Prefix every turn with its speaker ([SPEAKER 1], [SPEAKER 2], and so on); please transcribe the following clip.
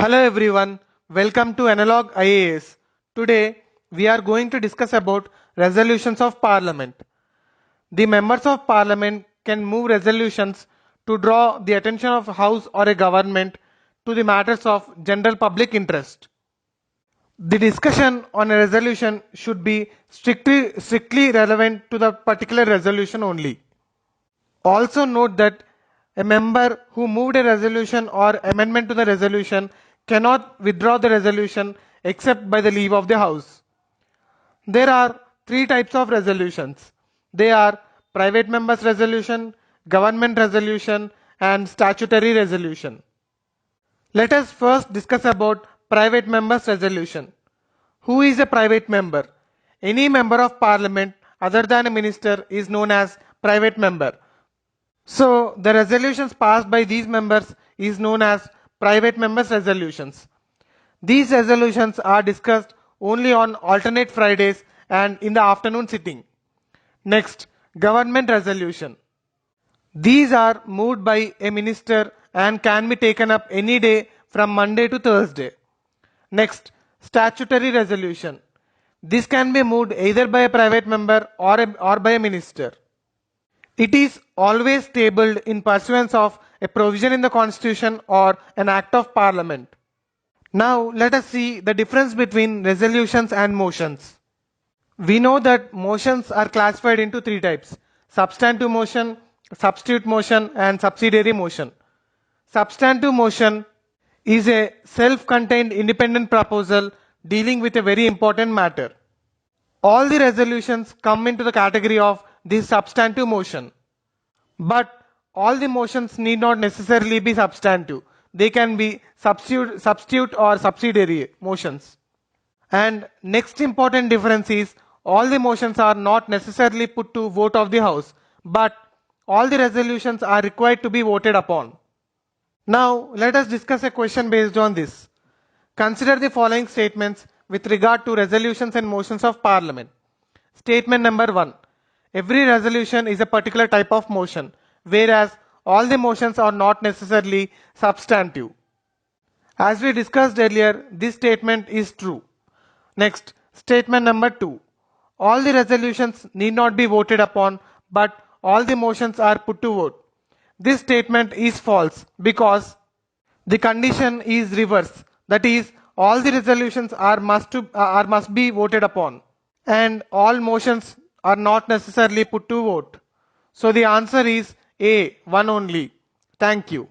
[SPEAKER 1] Hello everyone, welcome to Analog IAS. Today we are going to discuss about resolutions of Parliament. The members of Parliament can move resolutions to draw the attention of a House or a government to the matters of general public interest. The discussion on a resolution should be strictly relevant to the particular resolution only. Also note that a member who moved a resolution or amendment to the resolution cannot withdraw the resolution except by the leave of the House. There are three types of resolutions. They are private members resolution, government resolution, and statutory resolution. Let us first discuss about private members resolution. Who is a private member? Any member of parliament other than a minister is known as private member. So the resolutions passed by these members is known as private members resolutions. These resolutions are discussed only on alternate Fridays and in the afternoon sitting. Next, government resolution. These are moved by a minister and can be taken up any day from Monday to Thursday. Next, statutory resolution. This can be moved either by a private member or by a minister. It is always tabled in pursuance of a provision in the Constitution or an Act of Parliament. Now let us see the difference between resolutions and motions. We know that motions are classified into three types: substantive motion, substitute motion, and subsidiary motion. Substantive motion is a self-contained independent proposal dealing with a very important matter. All the resolutions come into the category of this substantive motion. But all the motions need not necessarily be substantive. They can be substitute or subsidiary motions. And next important difference is all the motions are not necessarily put to vote of the House, but all the resolutions are required to be voted upon. Now let us discuss a question based on this. Consider the following statements with regard to resolutions and motions of Parliament. Statement number 1. Every resolution is a particular type of motion, whereas all the motions are not necessarily substantive. As we discussed earlier, this statement is true. Next, statement number 2. All the resolutions need not be voted upon, but all the motions are put to vote. This statement is false because the condition is reverse. That is, all the resolutions must be voted upon, and all motions are not necessarily put to vote. So the answer is A, one only. Thank you.